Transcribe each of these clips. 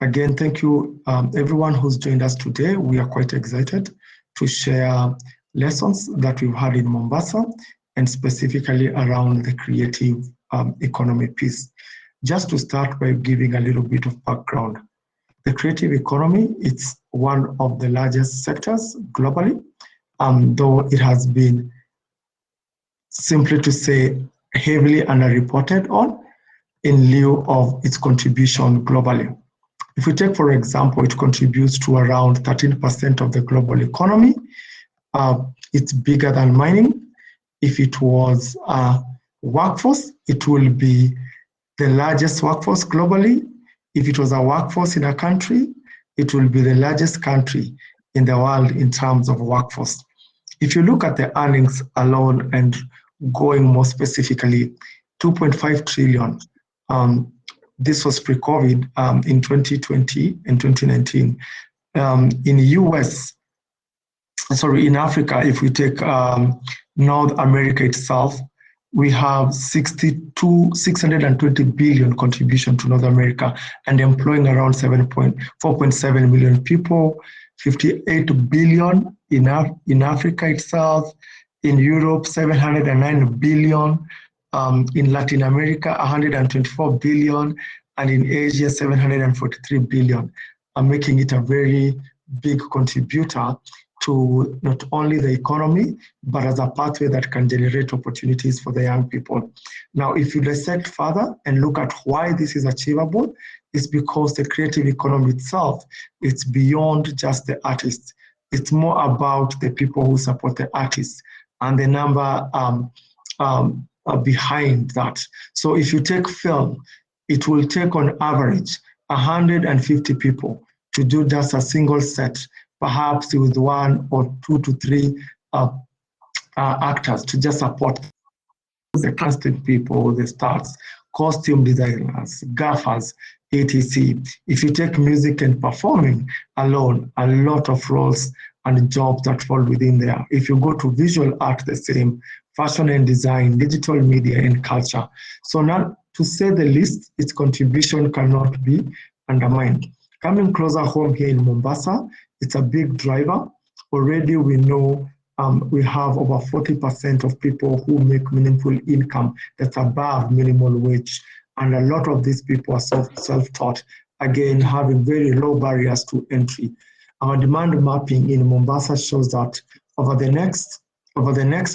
Again, thank you everyone who's joined us today. We are quite excited to share lessons that we've had in Mombasa and specifically around the creative economy piece. Just to start by giving a little bit of background. The creative economy, it's one of the largest sectors globally, though it has been, simply to say, heavily underreported on in lieu of its contribution globally. If we take, for example, it contributes to around 13% of the global economy. It's bigger than mining. If it was a workforce, it will be the largest workforce globally. If it was a workforce in a country, it will be the largest country in the world in terms of workforce. If you look at the earnings alone and going more specifically, 2.5 trillion. This was pre-COVID in 2020 and 2019. In Africa, if we take North America itself, we have 620 billion contribution to North America and employing around 4.7 million people, 58 billion in Africa itself, in Europe, 709 billion, in Latin America, 124 billion, and in Asia, 743 billion, making it a very big contributor to not only the economy, but as a pathway that can generate opportunities for the young people. Now, if you dissect further and look at why this is achievable, it's because the creative economy itself, it's beyond just the artists. It's more about the people who support the artists and the number behind that. So if you take film, it will take on average 150 people to do just a single set, perhaps with 1 or 2 to 3 actors to just support the casting people, the stars, costume designers, gaffers, etc. If you take music and performing alone, a lot of roles and jobs that fall within there. If you go to visual art, the same, fashion and design, digital media and culture. So now, to say the least, its contribution cannot be undermined. Coming closer home here in Mombasa, it's a big driver. Already we know we have over 40% of people who make meaningful income that's above minimum wage. And a lot of these people are self-taught, again, having very low barriers to entry. Our demand mapping in Mombasa shows that over the next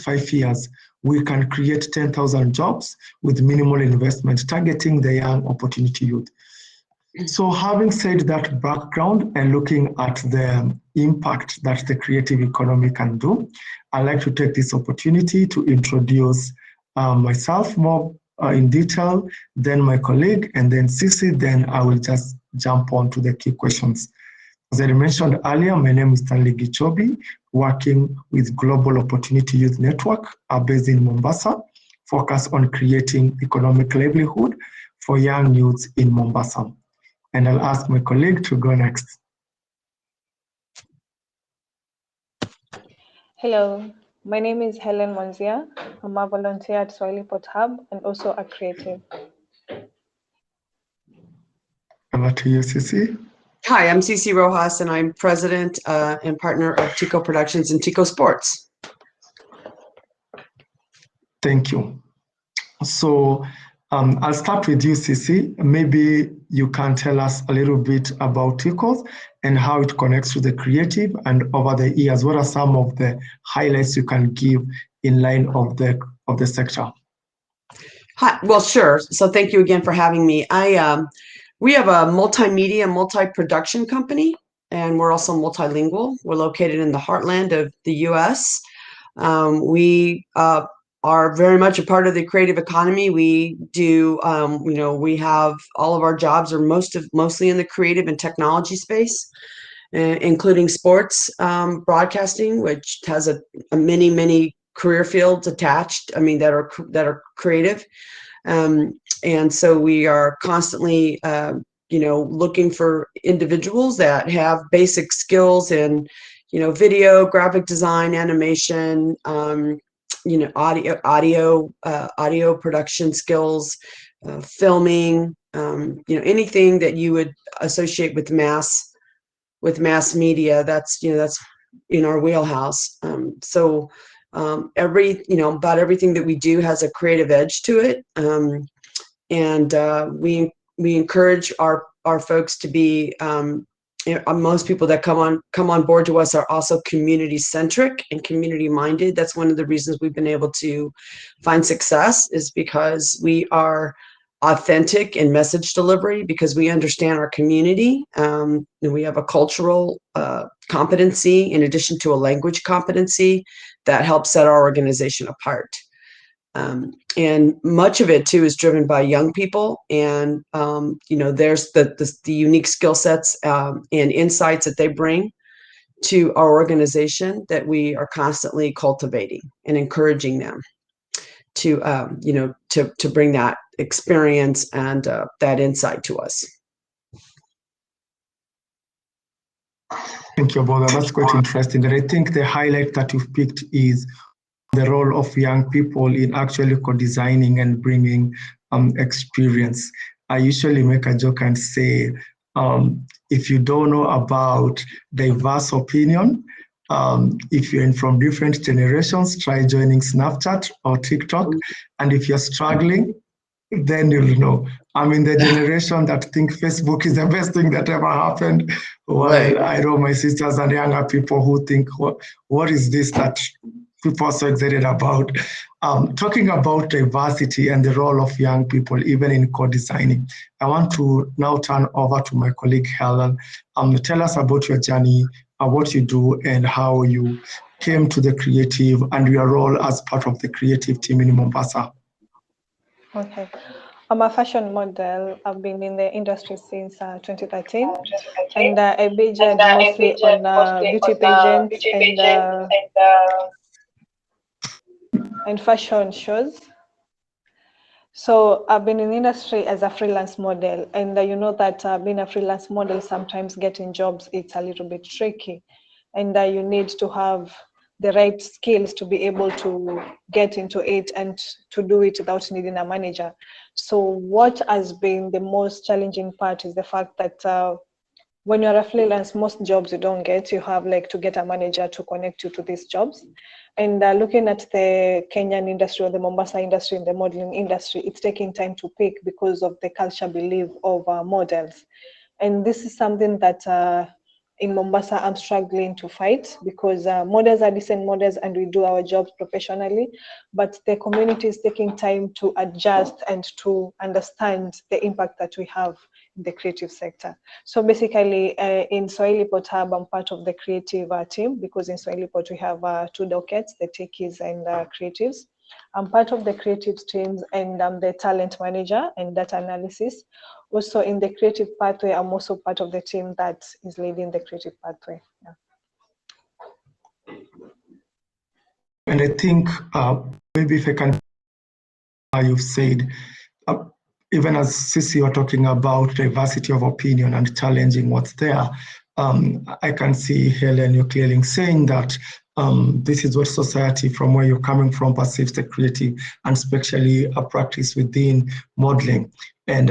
5 years, we can create 10,000 jobs with minimal investment, targeting the young opportunity youth. So having said that background and looking at the impact that the creative economy can do, I'd like to take this opportunity to introduce myself more in detail, then my colleague, and then Sisi, then I will just jump on to the key questions. As I mentioned earlier, my name is Stanley Gichobi, working with Global Opportunity Youth Network, based in Mombasa, focused on creating economic livelihood for young youths in Mombasa. And I'll ask my colleague to go next. Hello, my name is Helen Monzia. I'm a volunteer at Swahili Pot Hub and also a creative. Over to you, Sisi. Hi, I'm Cici Rojas, and I'm president and partner of Tico Productions and Tico Sports. Thank you. So I'll start with you, Sisi. Maybe you can tell us a little bit about Ticos and how it connects to the creative, and over the years, what are some of the highlights you can give in line of the sector? Hi, well, sure. So thank you again for having me. We have a multimedia, multi-production company, and we're also multilingual. We're located in the heartland of the U.S. We are very much a part of the creative economy. We do, we have all of our jobs are mostly in the creative and technology space, including sports broadcasting, which has a many career fields attached. I mean, that are creative. And so we are constantly, looking for individuals that have basic skills in, video, graphic design, animation, audio production skills, filming, anything that you would associate with mass media. That's in our wheelhouse. About everything that we do has a creative edge to it, and we encourage our folks to be. Most people that come on board to us are also community centric and community minded. That's one of the reasons we've been able to find success, is because we are authentic in message delivery, because we understand our community, and we have a cultural competency in addition to a language competency that helps set our organization apart. And much of it too is driven by young people, and there's the unique skill sets and insights that they bring to our organization that we are constantly cultivating and encouraging them to to bring that experience and that insight to us. Thank you, Boda. That's quite interesting. And I think the highlight that you've picked is the role of young people in actually co-designing and bringing experience. I usually make a joke and say, if you don't know about diverse opinion, if you're in from different generations, try joining Snapchat or TikTok. And if you're struggling, then you'll know. I'm in the generation that think Facebook is the best thing that ever happened. While Right. I know my sisters and younger people who think, what is this that people are so excited about? Talking about diversity and the role of young people, even in co-designing, I want to now turn over to my colleague Helen. Tell us about your journey, what you do, and how you came to the creative and your role as part of the creative team in Mombasa. Okay. I'm a fashion model. I've been in the industry since 2013, and I majored mostly on beauty pageants and fashion shows. So I've been in industry as a freelance model, and you know that being a freelance model, sometimes getting jobs, it's a little bit tricky, and you need to have the right skills to be able to get into it and to do it without needing a manager. So what has been the most challenging part is the fact that when you're a freelance, most jobs you don't get, you have like to get a manager to connect you to these jobs. And looking at the Kenyan industry or the Mombasa industry and the modeling industry, it's taking time to pick because of the culture belief of models. And this is something that in Mombasa, I'm struggling to fight, because models are decent models and we do our jobs professionally, but the community is taking time to adjust and to understand the impact that we have in the creative sector. So basically in Swahili Pot Hub, I'm part of the creative team, because in Swahili Pot we have two dockets, the techies and creatives. I'm part of the creatives teams, and I'm the talent manager and data analysis. Also in the creative pathway, I'm also part of the team that is leading the creative pathway. Yeah. And I think maybe if I can, you've said, even as Sisi were talking about diversity of opinion and challenging what's there, I can see, Helen, you're clearly saying that this is what society from where you're coming from perceives the creative, and especially a practice within modeling. And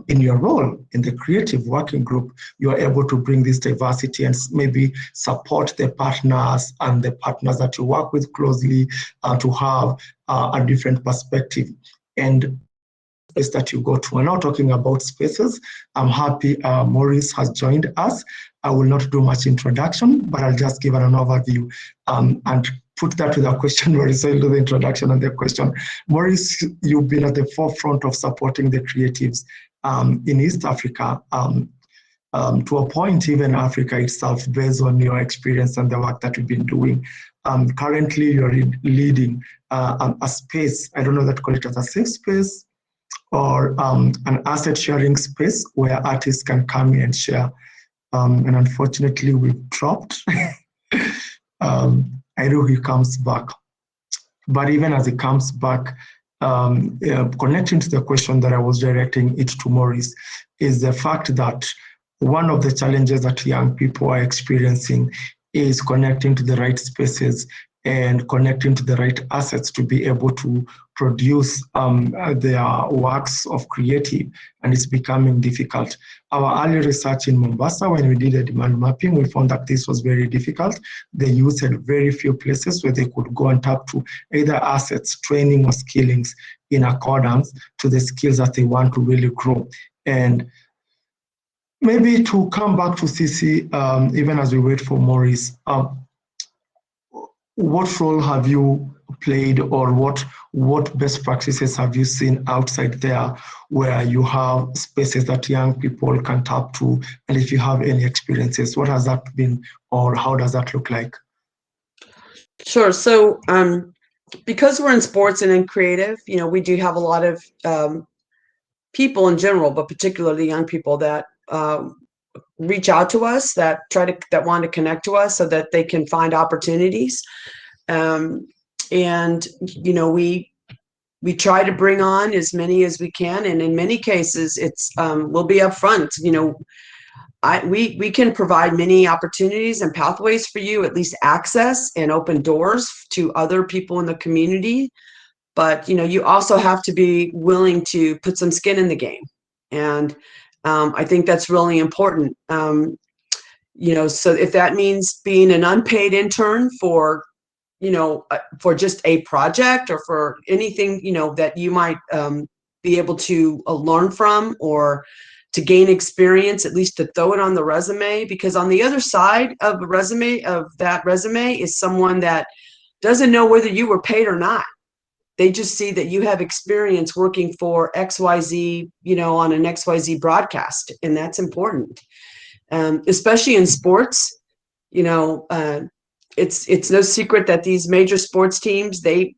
in your role in the creative working group, you are able to bring this diversity and maybe support the partners and the partners that you work with closely to have a different perspective. And space that you go to. We're now talking about spaces. I'm happy Maurice has joined us. I will not do much introduction, but I'll just give an overview and put that with a question. Maurice, so you'll do the introduction and the question. Maurice, you've been at the forefront of supporting the creatives in East Africa, to a point even Africa itself, based on your experience and the work that you've been doing. Currently, you're leading a space, I don't know that call it as a safe space, or an asset sharing space where artists can come in and share. And unfortunately, we've dropped. I know he comes back. But even as he comes back, connecting to the question that I was directing it to Maurice, is the fact that one of the challenges that young people are experiencing is connecting to the right spaces and connecting to the right assets to be able to produce their works of creative, and it's becoming difficult. Our early research in Mombasa, when we did a demand mapping, we found that this was very difficult. The youth had very few places where they could go and tap to either assets, training, or skillings in accordance to the skills that they want to really grow. And maybe to come back to Sisi, even as we wait for Maurice, what role have you played, or what best practices have you seen outside there where you have spaces that young people can tap to? And if you have any experiences, what has that been, or how does that look like? Sure. So because we're in sports and in creative, we do have a lot of people in general, but particularly young people that reach out to us, that want to connect to us so that they can find opportunities. And we try to bring on as many as we can, and in many cases, it's we'll be upfront. We can provide many opportunities and pathways for you, at least access and open doors to other people in the community. But you also have to be willing to put some skin in the game, and I think that's really important. So if that means being an unpaid intern for just a project, or for anything that you might be able to learn from, or to gain experience, at least to throw it on the resume, because on the other side of that resume is someone that doesn't know whether you were paid or not. They just see that you have experience working for XYZ, on an XYZ broadcast, and that's important, especially in sports. It's no secret that these major sports teams, their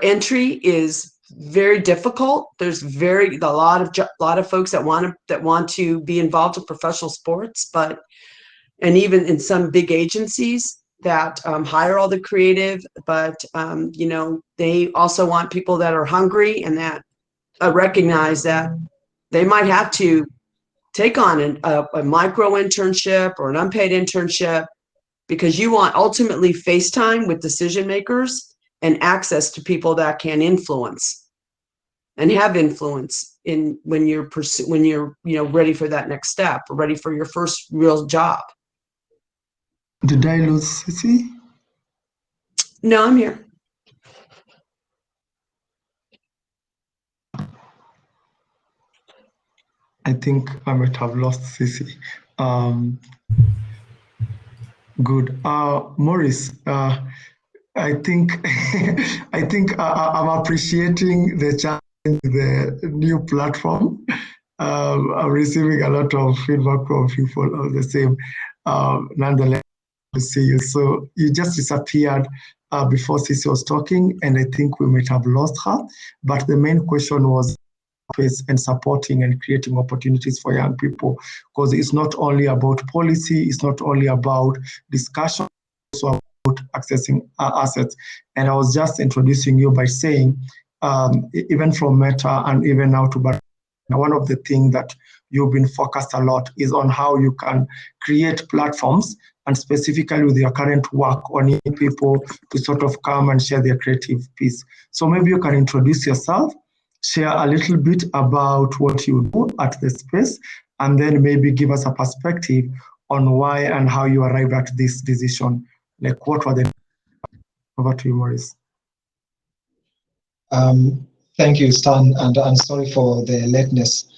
entry is very difficult. There's a lot of folks that want to be involved in professional sports, and even in some big agencies that hire all the creative, but they also want people that are hungry and that recognize that they might have to take on a micro internship or an unpaid internship, because you want ultimately face time with decision makers and access to people that can influence and have influence when you're ready for that next step, or ready for your first real job. Did I lose Sisi? No, I'm here. I think I might have lost Sisi. Good. Maurice, I think I'm appreciating the challenge, the new platform. I'm receiving a lot of feedback from people on the same. Nonetheless, to see you. So you just disappeared before Sisi was talking, and I think we might have lost her. But the main question was and supporting and creating opportunities for young people, because it's not only about policy, it's not only about discussion, it's also about accessing assets. And I was just introducing you by saying, even from Meta and even now to Bar, one of the things that you've been focused a lot is on how you can create platforms, and specifically with your current work, on young people to sort of come and share their creative piece. So maybe you can introduce yourself, share a little bit about what you do at the space, and then maybe give us a perspective on why and how you arrived at this decision. Like, what were the... Over to you, Maurice. Thank you, Stan, and sorry for the lateness.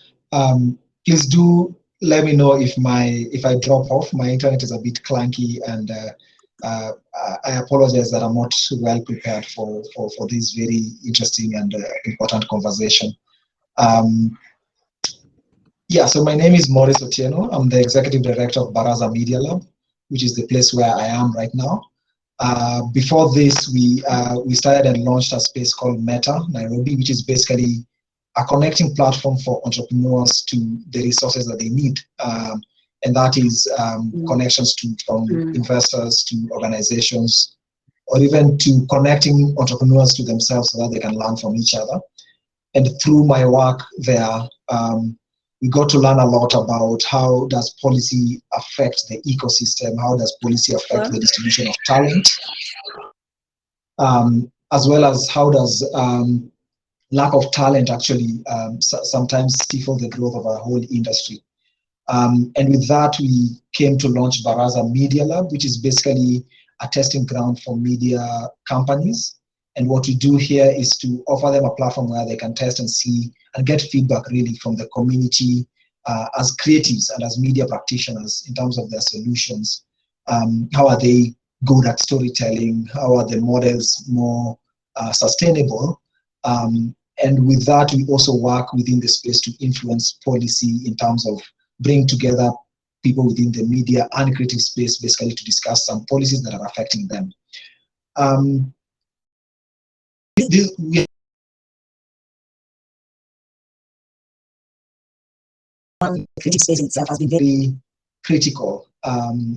Please do let me know if I drop off. My internet is a bit clunky, and I apologize that I'm not well prepared for this very interesting and important conversation. So my name is Maurice Otieno. I'm the Executive Director of Baraza Media Lab, which is the place where I am right now. Before this, we started and launched a space called Meta Nairobi, which is basically a connecting platform for entrepreneurs to the resources that they need. And that is connections from investors to organizations, or even to connecting entrepreneurs to themselves so that they can learn from each other. And through my work there, we got to learn a lot about how does policy affect the ecosystem, how does policy affect the distribution of talent, as well as how does lack of talent actually sometimes stifle the growth of our whole industry. And with that, we came to launch Baraza Media Lab, which is basically a testing ground for media companies. And what we do here is to offer them a platform where they can test and see and get feedback really from the community as creatives and as media practitioners in terms of their solutions. How are they good at storytelling? How are the models more sustainable? And with that, we also work within the space to influence policy in terms of bring together people within the media and creative space, basically to discuss some policies that are affecting them. The creative space itself has been very critical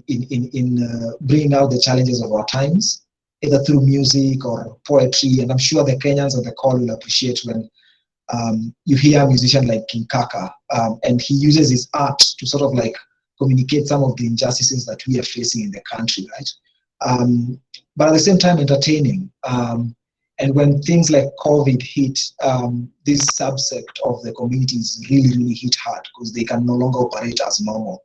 in bringing out the challenges of our times, either through music or poetry. And I'm sure the Kenyans on the call will appreciate when you hear a musician like King Kaka, and he uses his art to sort of like communicate some of the injustices that we are facing in the country, right? But at the same time, entertaining. And when things like COVID hit, this subsect of the communities really hit hard because they can no longer operate as normal.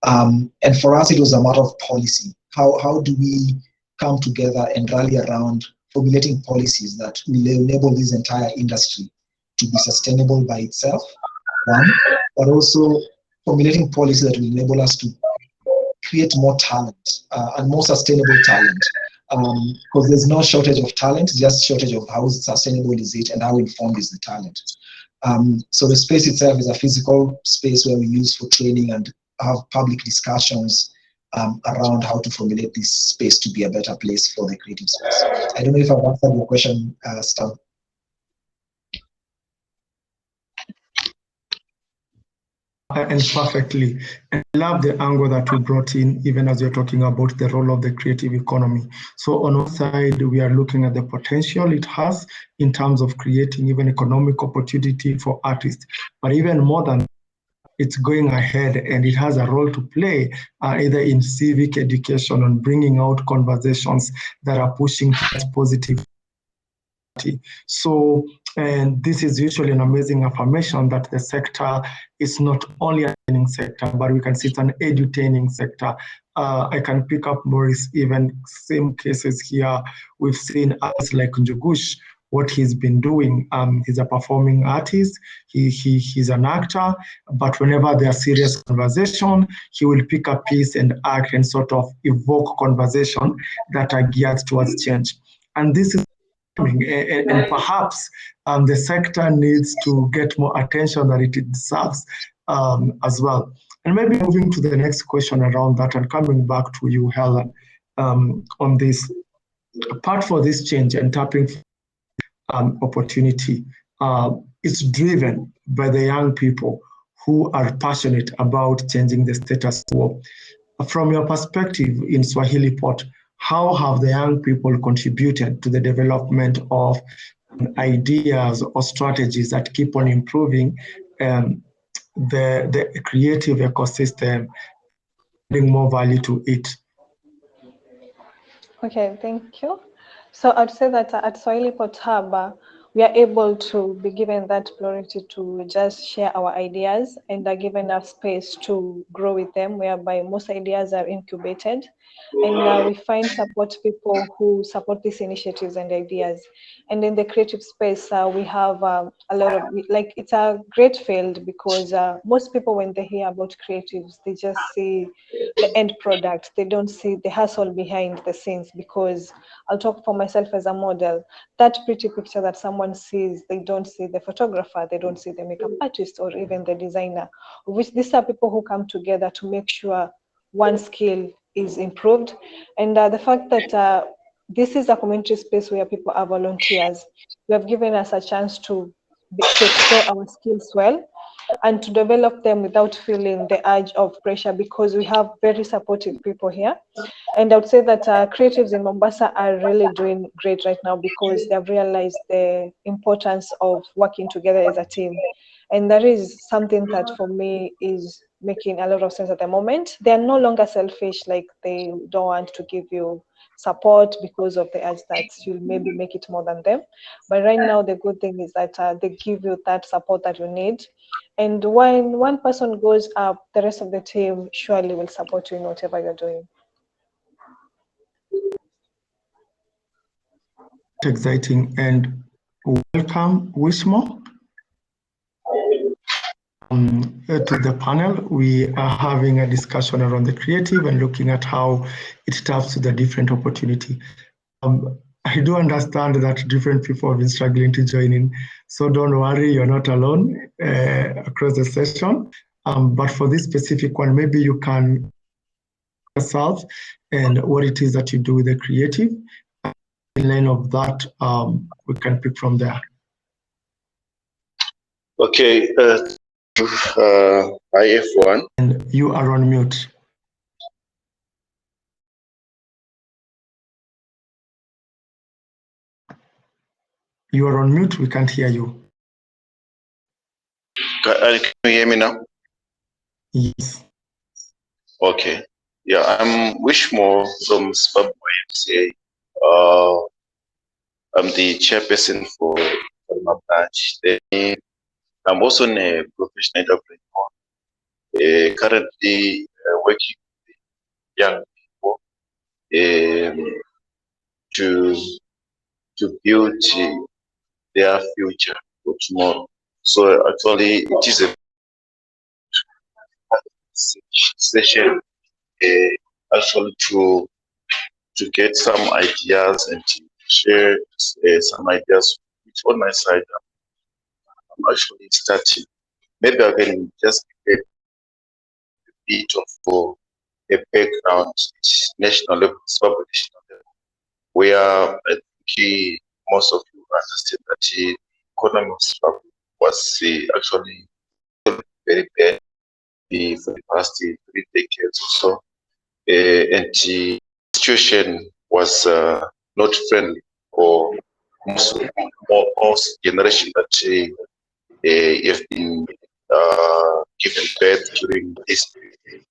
And for us, it was a matter of policy. How do we come together and rally around formulating policies that will enable this entire industry to be sustainable by itself, one, but also formulating policies that will enable us to create more talent and more sustainable talent. Because there's no shortage of talent, just shortage of how sustainable is it and how informed is the talent. So the space itself is a physical space where we use for training and have public discussions around how to formulate this space to be a better place for the creative space. I don't know if I've answered your question, Stan. And perfectly. And I love the angle that we brought in, even as you're talking about the role of the creative economy. So on one side, we are looking at the potential it has in terms of creating even economic opportunity for artists. But even more than that, it's going ahead and it has a role to play either in civic education and bringing out conversations that are pushing towards positive. So, and this is usually an amazing affirmation that the sector is not only a training sector, but we can see it's an edutaining sector. I can pick up Maurice, even same cases here. We've seen artists like Njugush, what he's been doing. He's a performing artist, he's an actor, but whenever there's serious conversation, he will pick a piece and act and sort of evoke conversation that are geared towards change. And this is and perhaps the sector needs to get more attention that it deserves as well. And maybe moving to the next question around that and coming back to you, Helen, on this part for this change and tapping opportunity is driven by the young people who are passionate about changing the status quo. From your perspective in Swahili Pot, how have the young people contributed to the development of ideas or strategies that keep on improving the creative ecosystem, bring more value to it? Okay, thank you. So I'd say that at Swahili Pot Hub, we are able to be given that priority to just share our ideas and are given enough space to grow with them, whereby most ideas are incubated. And we find support people who support these initiatives and ideas. And in the creative space, we have a lot of, like, it's a great field because most people, when they hear about creatives, they just see the end product. They don't see the hustle behind the scenes, because I'll talk for myself as a model. That pretty picture that someone sees, they don't see the photographer, they don't see the makeup artist or even the designer, which these are people who come together to make sure one skill is improved. And the fact that this is a community space where people are volunteers, you have given us a chance to explore our skills well and to develop them without feeling the urge of pressure, because we have very supportive people here. And I would say that creatives in Mombasa are really doing great right now because they've realized the importance of working together as a team. And that is something that for me is making a lot of sense at the moment. They are no longer selfish, like they don't want to give you support because of the odds that you'll maybe make it more than them. But right now, the good thing is that they give you that support that you need. And when one person goes up, the rest of the team surely will support you in whatever you're doing. Exciting, and welcome, Wishmo. To the panel. We are having a discussion around the creative and looking at how it taps to the different opportunity. I do understand that different people have been struggling to join in, so don't worry, you're not alone across the session. But for this specific one, maybe you can yourself and what it is that you do with the creative. In line of that, we can pick from there. Okay, IF1. And you are on mute. You are on mute, we can't hear you. Can you hear me now? Yes. Okay. Yeah, I'm Wishmore from Zimbabwe MCA. I'm the chairperson for my branch. Then I'm also a professional entrepreneur. Currently working with young people to build their future for tomorrow. So actually, it is a session actually to get some ideas and to share some ideas. Which on my side, I'm actually starting. Maybe I can just get a bit of a background, national level, national level, where I think most of you understand that the economy of Zimbabwe was actually very bad for the past 3 decades or so. And the situation was not friendly for most generation that have been given birth during this period.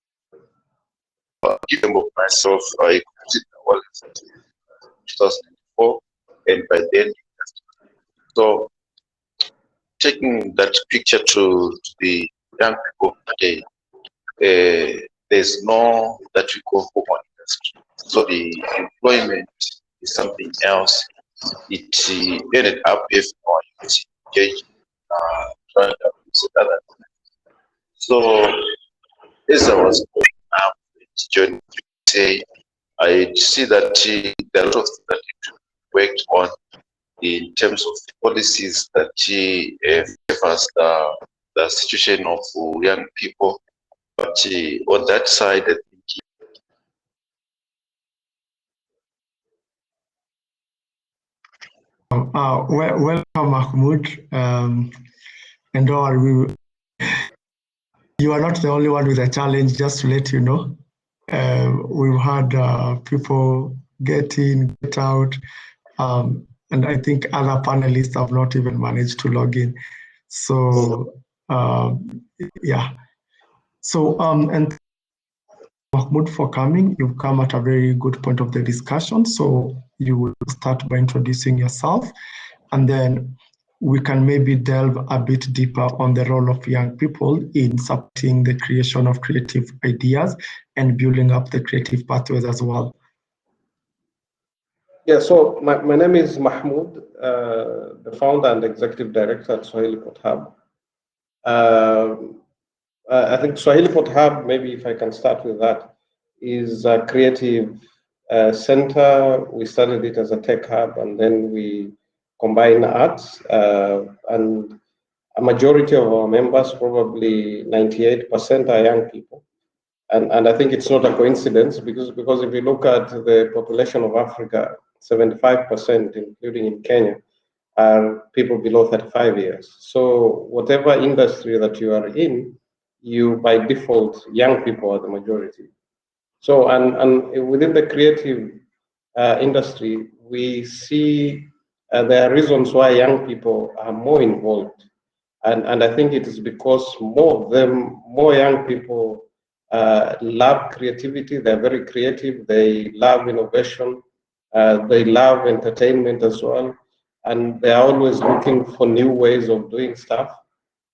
Given of myself, I completed my work in 2004, and by then, so taking that picture to the young people today, there's no that we call common industry. So the employment is something else. It ended up with more engaged trying to other. So as I was going up the journey, say I see that there are a lot of things that need to be worked on in terms of policies that favors the situation of young people. But on that side, I think welcome, Mahmoud. And you are not the only one with a challenge, just to let you know. We've had people get in, get out, and I think other panelists have not even managed to log in. So, yeah. So, and Mahmoud for coming. You've come at a very good point of the discussion. So you will start by introducing yourself, and then we can maybe delve a bit deeper on the role of young people in supporting the creation of creative ideas and building up the creative pathways as well. Yeah, so my name is Mahmoud, the founder and executive director at Swahili Pot Hub. I think Swahili Pot Hub, maybe if I can start with that, is a creative center. We started it as a tech hub, and then we combine arts, and a majority of our members, probably 98%, are young people. And I think it's not a coincidence because if you look at the population of Africa, 75%, including in Kenya, are people below 35 years. So whatever industry that you are in, you by default, young people are the majority. So and within the creative industry, we see there are reasons why young people are more involved And I think it is because more young people love creativity. They're very creative. They love innovation. They love entertainment as well. And they're always looking for new ways of doing stuff.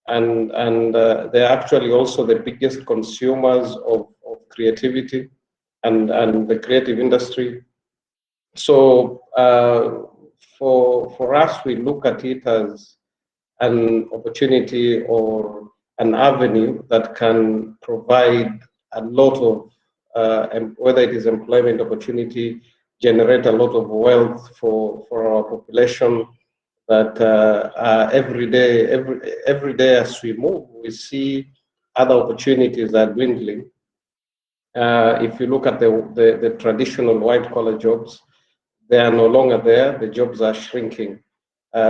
And they're actually also the biggest consumers of creativity and the creative industry. So for us, we look at it as an opportunity or an avenue that can provide a lot of, whether it is employment opportunity, generate a lot of wealth for our population. That every day as we move, we see other opportunities are dwindling. If you look at the traditional white collar jobs, they are no longer there. The jobs are shrinking.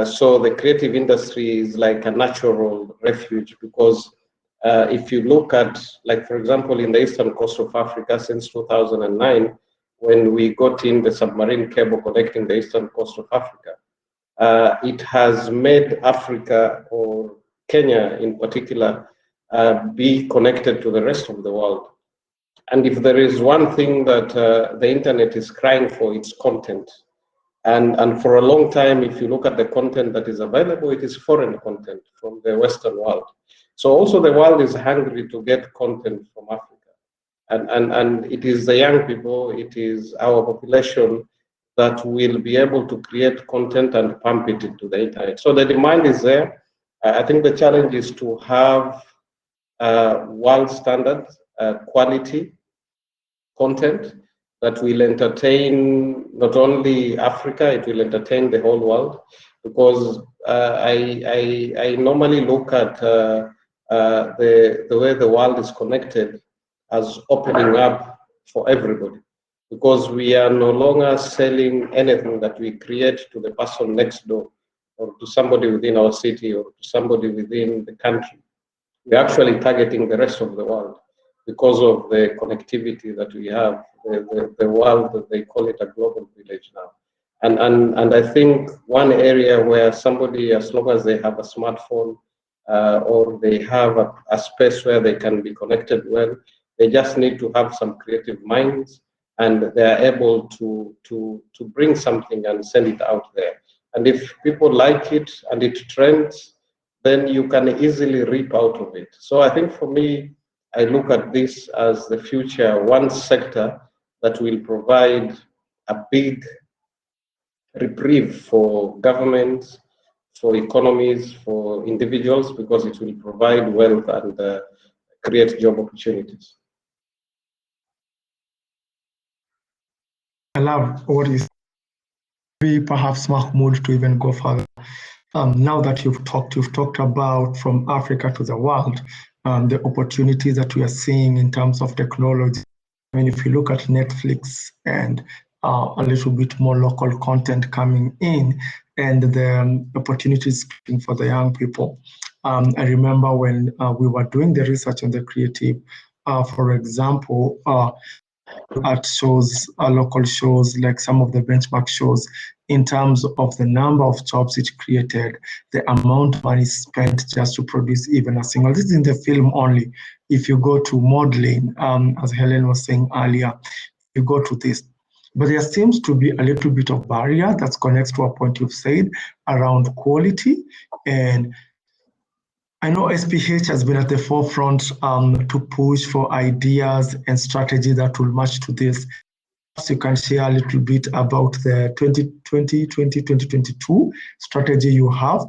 So the creative industry is like a natural refuge because if you look at, like, for example, in the eastern coast of Africa since 2009, when we got in the submarine cable connecting the eastern coast of Africa, it has made Africa, or Kenya in particular, be connected to the rest of the world. And if there is one thing that the internet is crying for, it's content. And for a long time, if you look at the content that is available, it is foreign content from the Western world. So also the world is hungry to get content from Africa. And it is the young people, it is our population that will be able to create content and pump it into the internet. So the demand is there. I think the challenge is to have world standard quality content that will entertain not only Africa, it will entertain the whole world. Because I normally look at the way the world is connected as opening up for everybody. Because we are no longer selling anything that we create to the person next door or to somebody within our city or to somebody within the country. We're actually targeting the rest of the world because of the connectivity that we have, the world, they call it a global village now. And I think one area where somebody, as long as they have a smartphone or they have a space where they can be connected well, they just need to have some creative minds and they are able to bring something and send it out there. And if people like it and it trends, then you can easily reap out of it. So I think for me, I look at this as the future, one sector that will provide a big reprieve for governments, for economies, for individuals, because it will provide wealth and create job opportunities. I love what you said. Perhaps Mahmoud to even go further. Now that you've talked about from Africa to the world, the opportunities that we are seeing in terms of technology. I mean, if you look at Netflix and a little bit more local content coming in and the opportunities for the young people. I remember when we were doing the research on the creative, for example, at shows, local shows, like some of the benchmark shows, in terms of the number of jobs it created, the amount of money spent just to produce even a single. This is in the film only. If you go to modeling, as Helen was saying earlier, you go to this. But there seems to be a little bit of barrier that connects to a point you've said around quality. And I know SPH has been at the forefront to push for ideas and strategy that will match to this. Perhaps you can share a little bit about the 2020-2022 strategy you have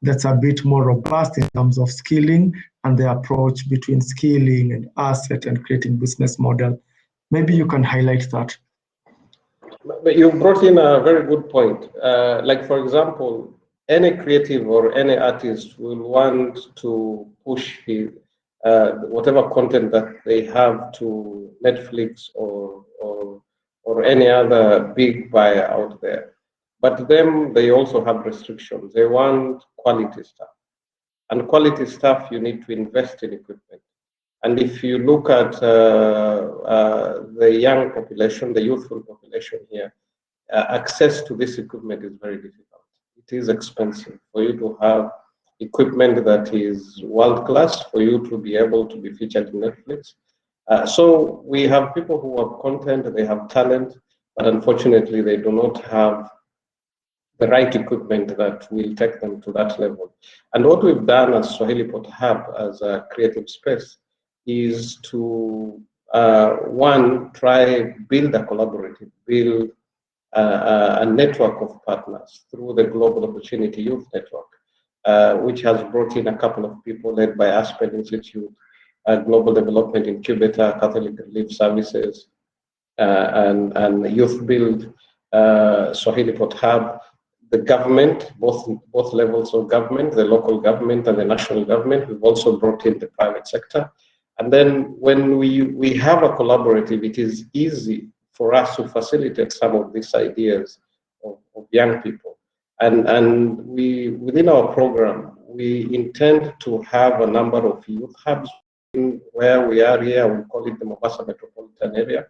that's a bit more robust in terms of skilling and the approach between skilling and asset and creating business model. Maybe you can highlight that. But you brought in a very good point. Like, for example, any creative or any artist will want to push whatever content that they have to Netflix or any other big buyer out there. But then they also have restrictions. They want quality stuff. And quality stuff, you need to invest in equipment. And if you look at the young population, the youthful population here, access to this equipment is very difficult. It is expensive for you to have equipment that is world class for you to be able to be featured in Netflix. So we have people who have content, they have talent, but unfortunately they do not have the right equipment that will take them to that level. And what we've done as Swahili Pot Hub, as a creative space, is to one, try build a collaborative, build a network of partners through the Global Opportunity Youth Network, which has brought in a couple of people led by Aspen Institute, Global Development Incubator, Catholic Relief Services, and Youth Build, Swahili Pot Hub, the government, both levels of government, the local government and the national government. We've also brought in the private sector. And then when we have a collaborative, it is easy for us to facilitate some of these ideas of young people. And we, within our program, we intend to have a number of youth hubs in where we are here. We call it the Mombasa metropolitan area,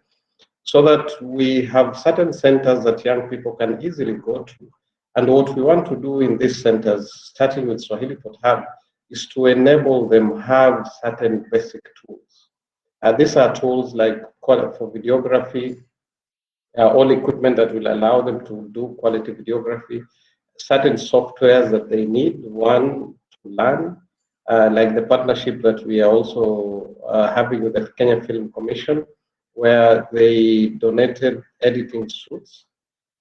so that we have certain centers that young people can easily go to. And what we want to do in these centers, starting with Swahili Pot Hub, is to enable them have certain basic tools. These are tools like for videography, all equipment that will allow them to do quality videography, certain softwares that they need, one, to learn, like the partnership that we are also having with the Kenya Film Commission, where they donated editing suits,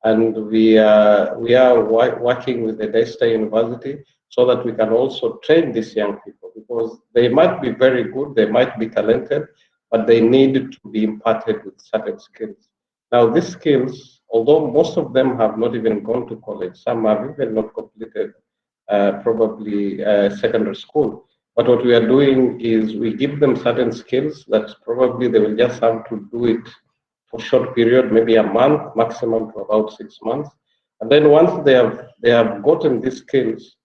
and we are working with the Daystar University so that we can also train these young people, because they might be very good, they might be talented, but they need to be imparted with certain skills. Now, these skills, although most of them have not even gone to college, some have even not completed probably secondary school. But what we are doing is we give them certain skills that probably they will just have to do it for a short period, maybe a month, maximum to about 6 months. And then once they have gotten these skills,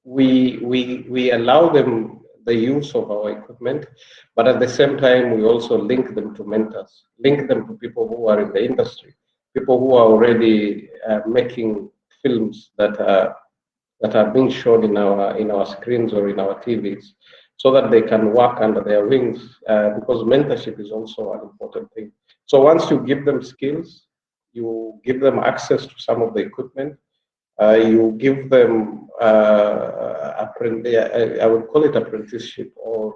we allow them the use of our equipment, but at the same time, we also link them to mentors, link them to people who are in the industry, people who are already making films that are being shown in our screens or in our TVs, so that they can work under their wings, because mentorship is also an important thing. So once you give them skills, you give them access to some of the equipment, you give them I would call it apprenticeship, or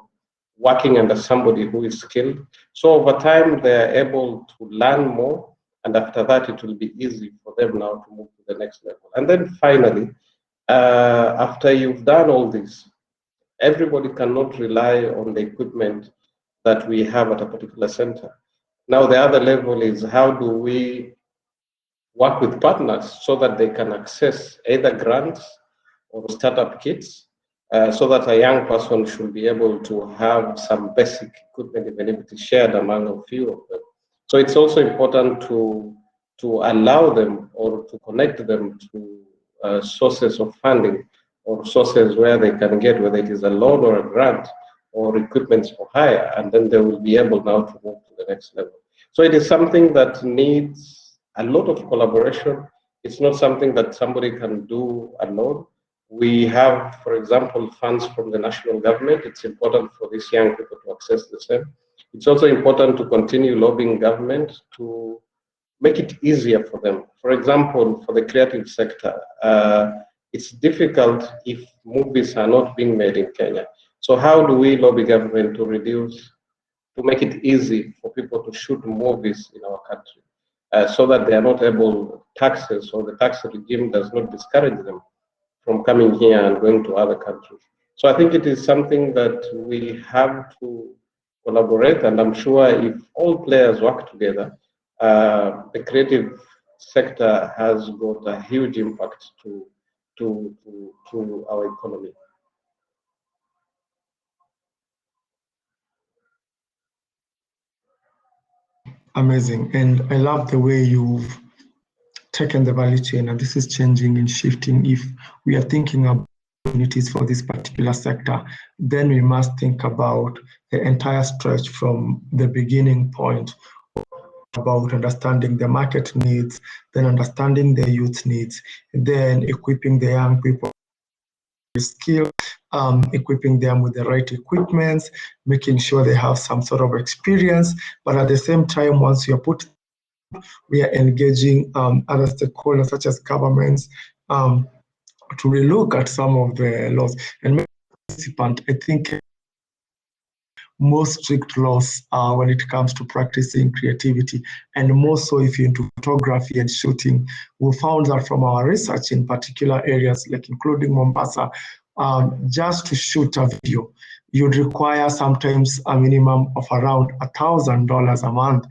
working under somebody who is skilled. So over time, they are able to learn more, and after that, it will be easy for them now to move to the next level. And then finally, after you've done all this, everybody cannot rely on the equipment that we have at a particular center. Now, the other level is how do we work with partners so that they can access either grants or startup kits, so that a young person should be able to have some basic equipment, even if it is shared among a few of them. So it's also important to allow them or to connect them to sources of funding, or sources where they can get, whether it is a loan or a grant or equipment for hire, and then they will be able now to move to the next level. So it is something that needs a lot of collaboration. It's not something that somebody can do alone. We have, for example, funds from the national government. It's important for these young people to access the same. It's also important to continue lobbying government to make it easier for them. For example, for the creative sector, it's difficult if movies are not being made in Kenya. So how do we lobby government to make it easy for people to shoot movies in our country, so that they are not able, taxes or the tax regime does not discourage them from coming here and going to other countries. So I think it is something that we have to collaborate, and I'm sure if all players work together, the creative sector has got a huge impact to our economy. Amazing. And I love the way you've taken the value chain, and this is changing and shifting. If we are thinking about opportunities for this particular sector, then we must think about the entire stretch from the beginning point, about understanding the market needs, then understanding the youth needs, then equipping the young people skill, equipping them with the right equipment, making sure they have some sort of experience. But at the same time, once you're put, we are engaging other stakeholders such as governments to relook at some of the laws. And participant, I think more strict laws when it comes to practicing creativity, and more so if you're into photography and shooting. We found that from our research in particular areas, like including Mombasa, just to shoot a video, you'd require sometimes a minimum of around $1,000 a month.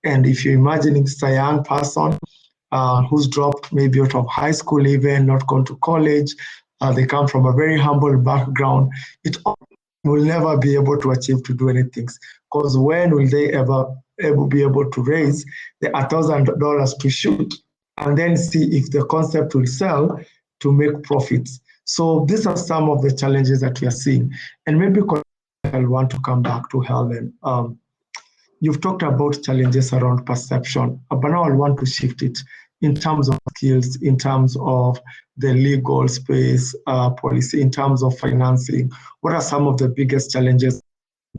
And if you're imagining it's a young person who's dropped maybe out of high school even, not gone to college, they come from a very humble background, it will never be able to achieve to do anything, because when will they ever be able to raise the $1,000 to shoot and then see if the concept will sell to make profits? So these are some of the challenges that we are seeing. And maybe I'll want to come back to Helen. You've talked about challenges around perception, but now I want to shift it in terms of skills, in terms of the legal space, policy, in terms of financing. What are some of the biggest challenges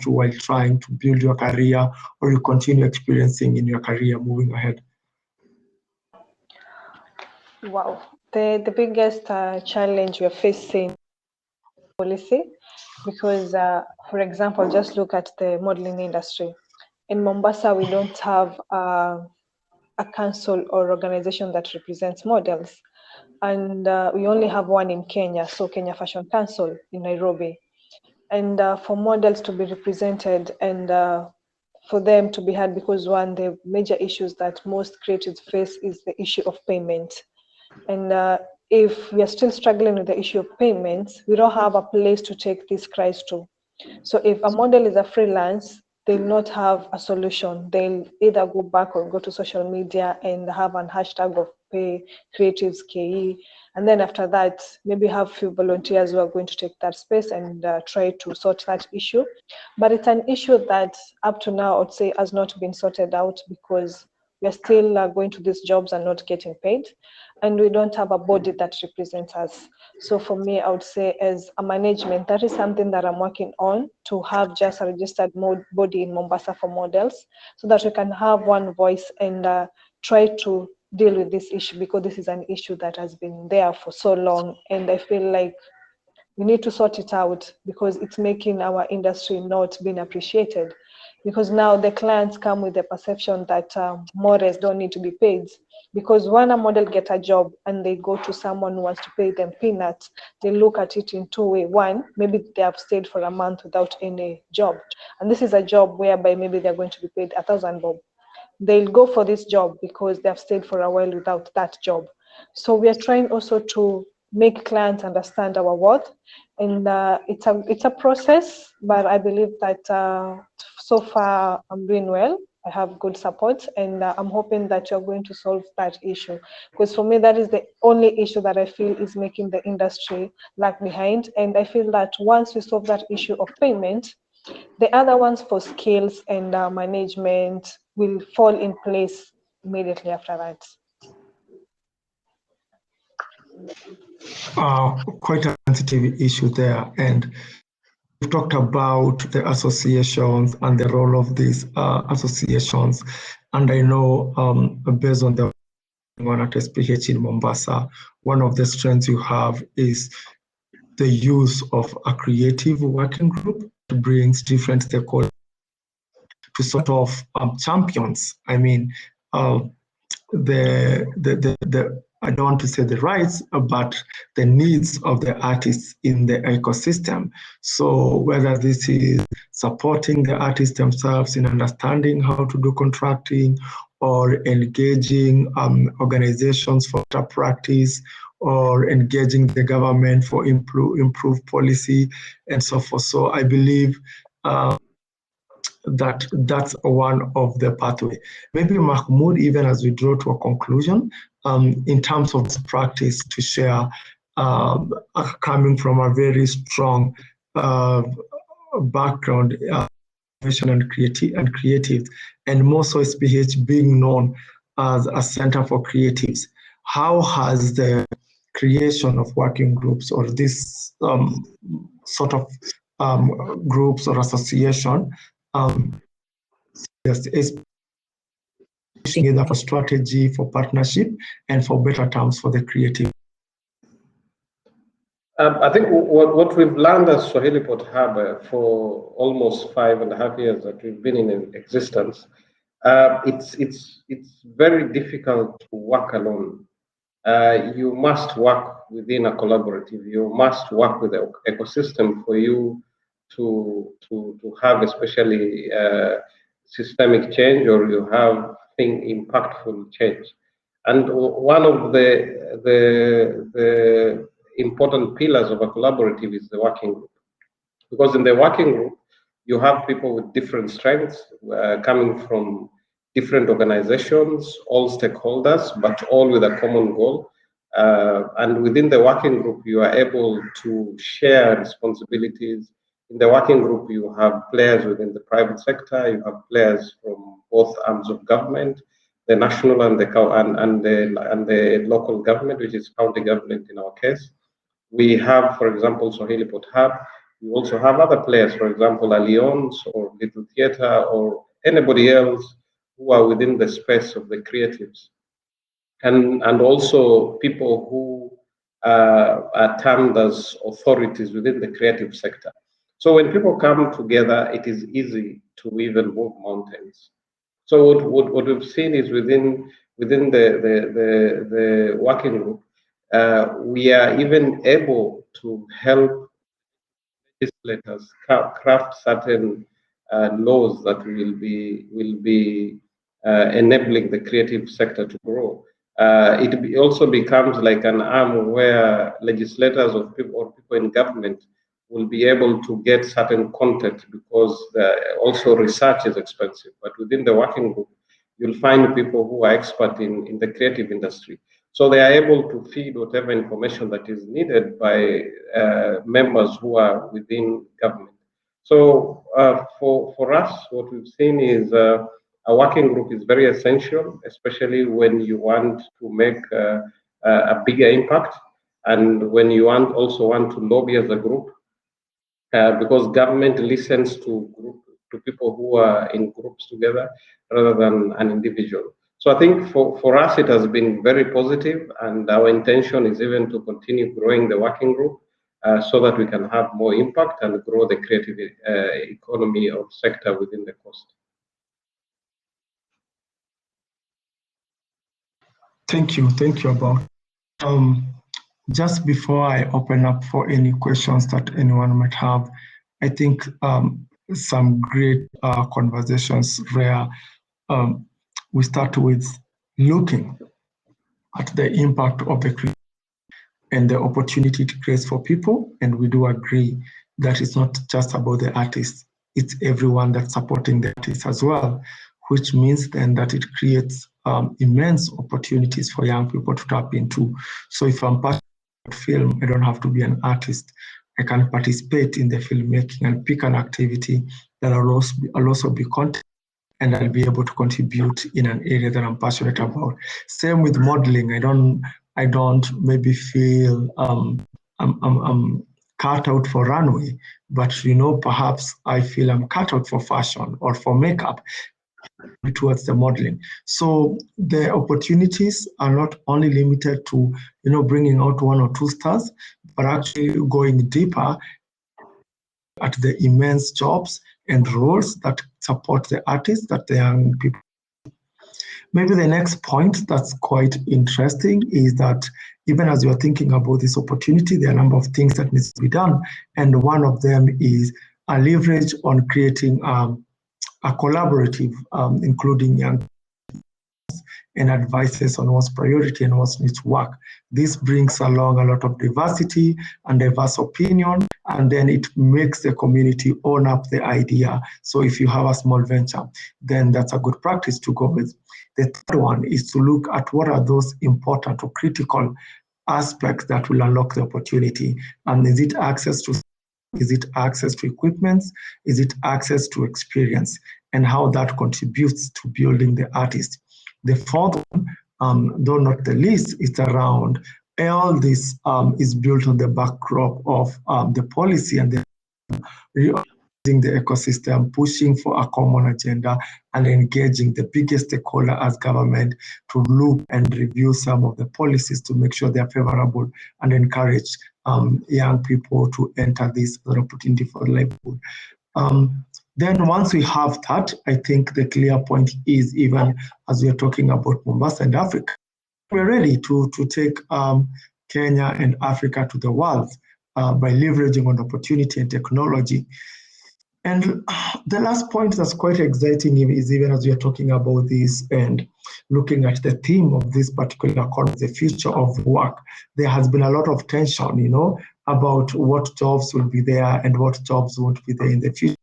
while trying to build your career, or you continue experiencing in your career moving ahead? Wow, the biggest challenge we're facing policy, because for example, just look at the modeling industry. In Mombasa, we don't have a council or organization that represents models, and we only have one in Kenya, so Kenya Fashion Council in Nairobi. And for models to be represented and for them to be heard, because one, the major issues that most creatives face is the issue of payment. And if we are still struggling with the issue of payments, we don't have a place to take this cries to. So if a model is a freelance, they'll not have a solution. They'll either go back or go to social media and have an hashtag of pay creatives KE. And then after that, maybe have few volunteers who are going to take that space and try to sort that issue. But it's an issue that up to now, I would say, has not been sorted out, because we're still going to these jobs and not getting paid. And we don't have a body that represents us. So for me, I would say as a management, that is something that I'm working on, to have just a registered body in Mombasa for models, so that we can have one voice and try to deal with this issue, because this is an issue that has been there for so long. And I feel like we need to sort it out, because it's making our industry not being appreciated. Because now the clients come with the perception that models don't need to be paid, because when a model get a job and they go to someone who wants to pay them peanuts, they look at it in two ways. One, maybe they have stayed for a month without any job, and this is a job whereby maybe they're going to be paid 1,000 bob. They'll go for this job because they have stayed for a while without that job. So we are trying also to make clients understand our worth, and it's a process, but I believe that so far I'm doing well. I have good support, and I'm hoping that you're going to solve that issue, because for me that is the only issue that I feel is making the industry lag behind. And I feel that once we solve that issue of payment, the other ones for skills and management will fall in place immediately after that. Quite a sensitive issue there. And we've talked about the associations and the role of these associations. And I know based on the one at SPH in Mombasa, one of the strengths you have is the use of a creative working group that brings different stakeholders to sort of champions. I mean, the I don't want to say the rights, but the needs of the artists in the ecosystem. So whether this is supporting the artists themselves in understanding how to do contracting, or engaging organizations for better practice, or engaging the government for improved policy, and so forth. So I believe that's one of the pathway. Maybe Mahmoud, even as we draw to a conclusion, in terms of practice to share, coming from a very strong background, and creative, and more so SPH being known as a center for creatives. How has the creation of working groups or this sort of groups or association. Yes, is together for strategy, for partnership, and for better terms for the creative. I think what we've learned as Swahili Pot Hub for almost 5.5 years that we've been in existence, it's very difficult to work alone. You must work within a collaborative. You must work with the ecosystem for you to have especially systemic change, or you have impactful change. And one of the important pillars of a collaborative is the working group, because in the working group you have people with different strengths coming from different organizations, all stakeholders, but all with a common goal. And within the working group, you are able to share responsibilities. In the working group, you have players within the private sector, you have players from both arms of government, the national and the local government, which is county government in our case. We have, for example, Swahili Pot Hub. We also have other players, for example, Allianz or Little Theatre or anybody else who are within the space of the creatives. And also people who are termed as authorities within the creative sector. So when people come together, it is easy to even move mountains. So what we've seen is within the working group, we are even able to help legislators craft certain laws that will be enabling the creative sector to grow. It also becomes like an arm where legislators or people in government will be able to get certain content, because also research is expensive. But within the working group, you'll find people who are expert in the creative industry. So they are able to feed whatever information that is needed by members who are within government. So for us, what we've seen is a working group is very essential, especially when you want to make a bigger impact, and when you also want to lobby as a group, because government listens to people who are in groups together rather than an individual. So I think for us, it has been very positive, and our intention is even to continue growing the working group so that we can have more impact and grow the creative economy or sector within the coast. Thank you, About. Just before I open up for any questions that anyone might have, I think some great conversations where we start with looking at the impact of the creation and the opportunity it creates for people. And we do agree that it's not just about the artists, it's everyone that's supporting the artists as well, which means then that it creates immense opportunities for young people to tap into. So if I'm passionate about film, I don't have to be an artist. I can participate in the filmmaking and pick an activity that I'll also be content, and I'll be able to contribute in an area that I'm passionate about. Same with modeling. I don't maybe feel I'm cut out for runway, but perhaps I feel I'm cut out for fashion or for makeup towards the modeling. So the opportunities are not only limited to bringing out 1 or 2 stars, but actually going deeper at the immense jobs and roles that support the artists, that the young people. Maybe the next point that's quite interesting is that even as you're thinking about this opportunity, there are a number of things that needs to be done. And one of them is a leverage on creating a collaborative, including young and advices on what's priority and what needs to work. This brings along a lot of diversity and diverse opinion, and then it makes the community own up the idea. So if you have a small venture, then that's a good practice to go with. The third one is to look at what are those important or critical aspects that will unlock the opportunity. And is it access to equipment? Is it access to experience? And how that contributes to building the artist. The fourth one, though not the least, is around all this is built on the backdrop of the policy and the reorganizing the ecosystem, pushing for a common agenda, and engaging the biggest stakeholder as government to look and review some of the policies to make sure they are favorable and encourage young people to enter this opportunity for livelihood. Then once we have that, I think the clear point is, even as we are talking about Mombasa and Africa, we're ready to take Kenya and Africa to the world by leveraging on opportunity and technology. And the last point that's quite exciting is, even as we are talking about this and looking at the theme of this particular conference, the future of work, there has been a lot of tension, about what jobs will be there and what jobs won't be there in the future.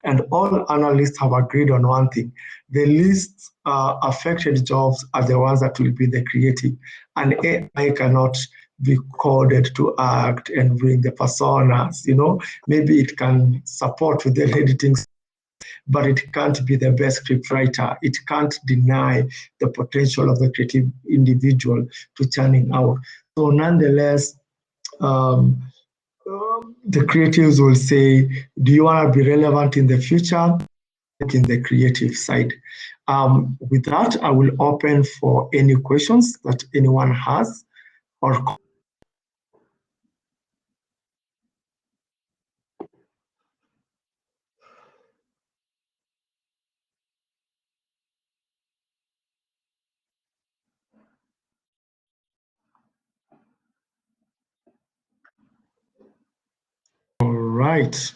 And all analysts have agreed on one thing: the least affected jobs are the ones that will be the creative. And AI cannot be coded to act and bring the personas. Maybe it can support with the editing, but it can't be the best script writer. It can't deny the potential of the creative individual to churning out. So nonetheless, the creatives will say, do you want to be relevant in the future? In the creative side. With that, I will open for any questions that anyone has or all right.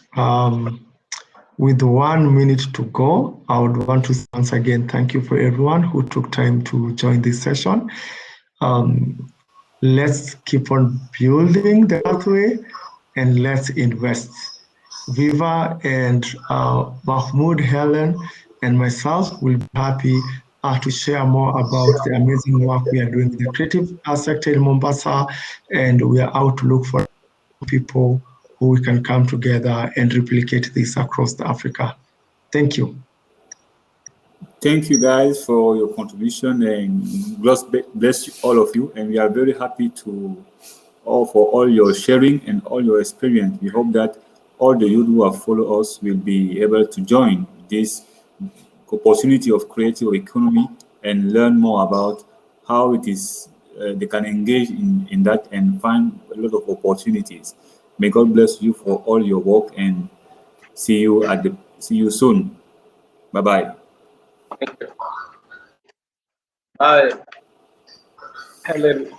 With 1 minute to go, I would want to once again thank you for everyone who took time to join this session. Let's keep on building the pathway and let's invest. Viva and Mahmoud, Helen, and myself will be happy to share more about the amazing work we are doing in the creative sector in Mombasa, and we are out to look for people who we can come together and replicate this across Africa. Thank you. Thank you guys for your contribution, and God bless all of you. And we are very happy for all your sharing and all your experience. We hope that all the youth who have followed us will be able to join this opportunity of creative economy and learn more about how it is they can engage in that and find a lot of opportunities. May God bless you for all your work, and see you soon. Bye bye. Thank you. Hi, Helen.